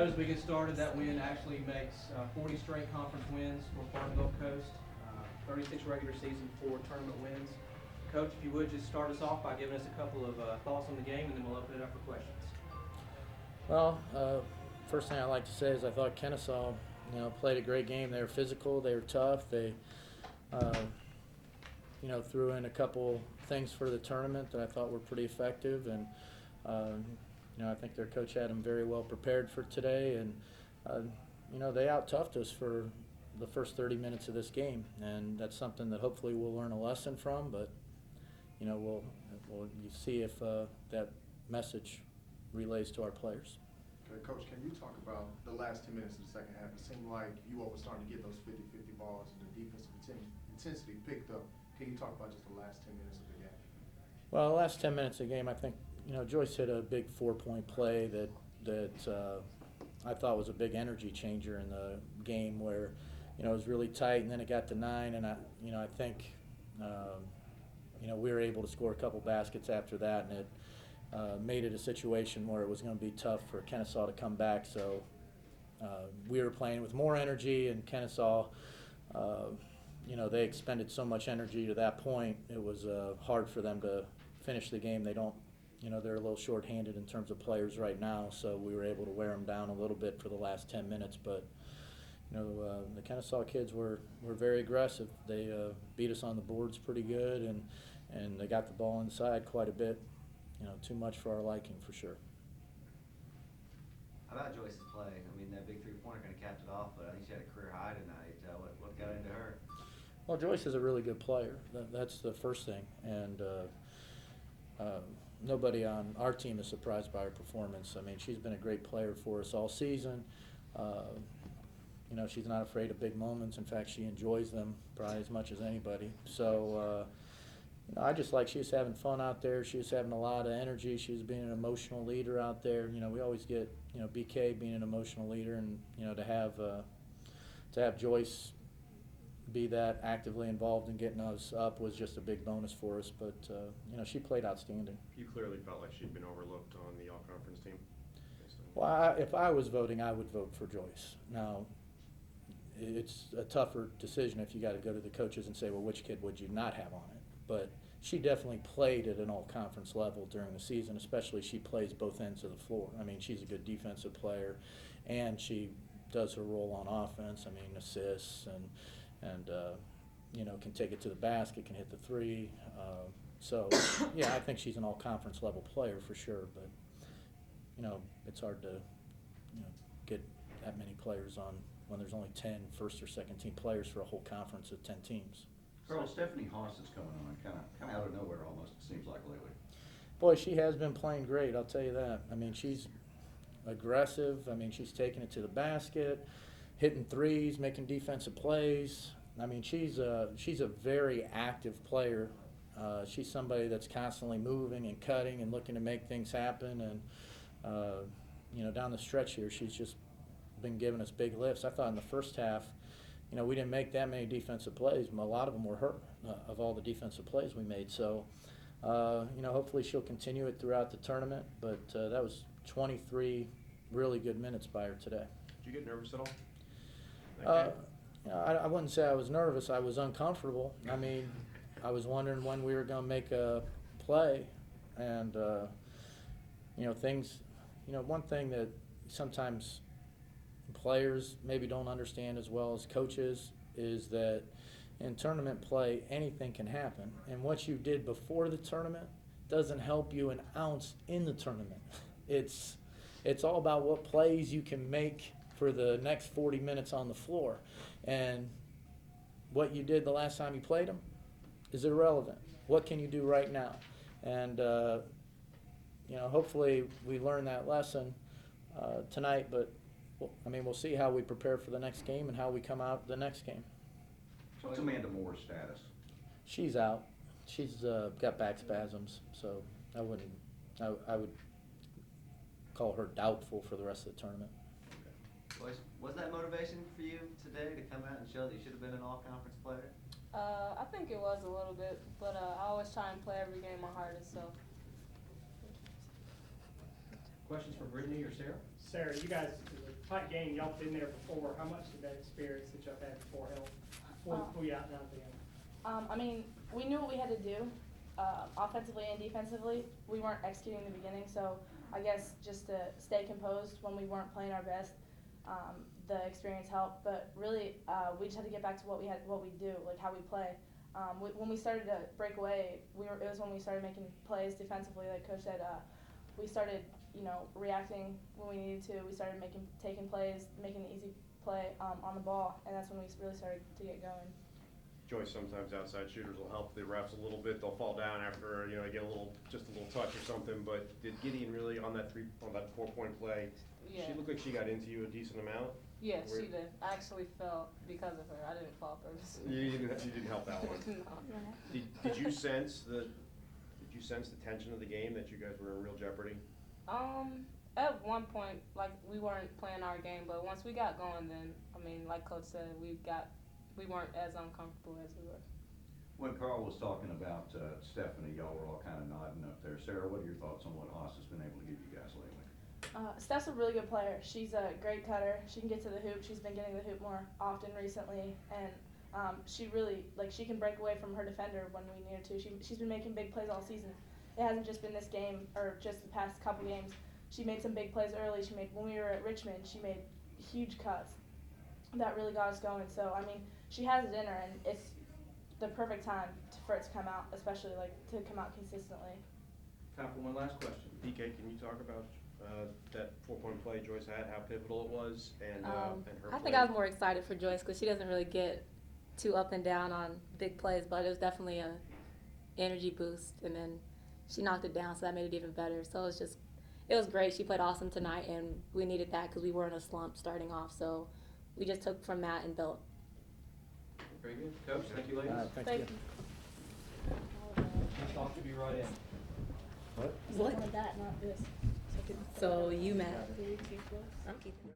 note as we get started that win actually makes 40 straight conference wins for Florida Gulf Coast, 36 regular season, 4 tournament wins. Coach, if you would just start us off by giving us a couple of thoughts on the game, and then we'll open it up for questions. Well, first thing I'd like to say is I thought Kennesaw, played a great game. They were physical, they were tough. They, threw in a couple things for the tournament that I thought were pretty effective, and I think their coach had them very well prepared for today, and they out-toughed us for the first 30 minutes of this game, and that's something that hopefully we'll learn a lesson from. But we'll see if that message relays to our players. Okay, Coach, can you talk about the last 10 minutes of the second half? It seemed like you all were starting to get those 50-50 balls, and the defensive intensity picked up. Can you talk about just the last 10 minutes of the game? Well, the last 10 minutes of the game, I think Joyce hit a big 4-point play that I thought was a big energy changer in the game, where it was really tight, and then it got to 9, and I think we were able to score a couple baskets after that, and it made it a situation where it was going to be tough for Kennesaw to come back. So we were playing with more energy, and Kennesaw, they expended so much energy to that point. It was hard for them to finish the game. They don't, they're a little short-handed in terms of players right now, so we were able to wear them down a little bit for the last 10 minutes. But the Kennesaw kids were very aggressive. They beat us on the boards pretty good, and they got the ball inside quite a bit. Too much for our liking, for sure. How about Joyce's play? I mean, that big three-pointer kind of capped it off, but I think she had a career high tonight. What got into her? Well, Joyce is a really good player. That's the first thing, and nobody on our team is surprised by her performance. I mean, she's been a great player for us all season. She's not afraid of big moments. In fact, she enjoys them probably as much as anybody. So, I just like she was having fun out there. She was having a lot of energy. She was being an emotional leader out there. We always get, BK being an emotional leader, and to have Joyce be that actively involved in getting us up was just a big bonus for us. But she played outstanding. You clearly felt like she'd been overlooked on the all-conference team. Well, if I was voting, I would vote for Joyce. Now, it's a tougher decision if you got to go to the coaches and say, well, which kid would you not have on it? But she definitely played at an all-conference level during the season, especially she plays both ends of the floor. I mean, she's a good defensive player, and she does her role on offense. I mean, assists and can take it to the basket, can hit the three. So, yeah, I think she's an all-conference level player for sure. But, it's hard to, get that many players on when there's only 10 first or second team players for a whole conference of 10 teams. Colonel, Stephanie Haas is coming on kind of out of nowhere almost, it seems like, lately. Boy, she has been playing great, I'll tell you that. I mean, she's aggressive. I mean, she's taking it to the basket, hitting threes, making defensive plays. I mean, she's a very active player. She's somebody that's constantly moving and cutting and looking to make things happen. And, down the stretch here, she's just been giving us big lifts. I thought in the first half, we didn't make that many defensive plays. A lot of them were her, of all the defensive plays we made. So, hopefully she'll continue it throughout the tournament. But that was 23 really good minutes by her today. Did you get nervous at all? I wouldn't say I was nervous. I was uncomfortable. I mean, I was wondering when we were going to make a play. And, things, one thing that sometimes players maybe don't understand as well as coaches is that in tournament play, anything can happen. And what you did before the tournament doesn't help you an ounce in the tournament. It's all about what plays you can make for the next 40 minutes on the floor. And what you did the last time you played them is irrelevant. What can you do right now? And, hopefully we learn that lesson tonight, but we'll see how we prepare for the next game and how we come out the next game. What's Amanda Moore's status? She's out. She's got back spasms, so I would call her doubtful for the rest of the tournament. Was that motivation for you today to come out and show that you should have been an all-conference player? I think it was a little bit, but I always try and play every game my hardest, so. Questions for Brittany or Sarah? Sarah, you guys, it was a tight game, y'all been there before, how much did that experience that y'all had before help, pull you out down the end? I mean, we knew what we had to do, offensively and defensively. We weren't executing in the beginning, so I guess just to stay composed when we weren't playing our best, the experience helped. But really, we just had to get back to what we do, like how we play. When we started to break away, it was when we started making plays defensively. Like Coach said, we started, reacting when we needed to. We started taking plays, making the easy play on the ball, and that's when we really started to get going. Joyce, sometimes outside shooters will help the refs a little bit. They'll fall down after, they get just a little touch or something. But did Gideon really on that 4-point play? Yeah. She looked like she got into you a decent amount. Yeah, she did. I actually fell because of her. I didn't fall purposely. You didn't help that one. No. Did you sense the tension of the game, that you guys were in real jeopardy? At one point, like, we weren't playing our game, but once we got going, then like Coach said, we weren't as uncomfortable as we were. When Carl was talking about Stephanie, y'all were all kind of nodding up there. Sarah, what are your thoughts on what Haas has been able to give you guys lately? Steph's a really good player. She's a great cutter. She can get to the hoop. She's been getting the hoop more often recently, and she really, she can break away from her defender when we need her to. She's been making big plays all season. It hasn't just been this game or just the past couple games. She made some big plays early. When we were at Richmond, she made huge cuts that really got us going. So she has it in her, and it's the perfect time for it to come out, especially to come out consistently. Time for one last question. PK, can you talk about that 4-point play Joyce had, how pivotal it was, and her I play? think I was more excited for Joyce because she doesn't really get too up and down on big plays, but it was definitely a energy boost, and then she knocked it down, so that made it even better. So it was great. She played awesome tonight, and we needed that because we were in a slump starting off. So we just took from that and built. Very good. Coach, thank you, ladies. Thank you. Next talk should be right in. What? What? That, not this. So you mad? I'm keeping.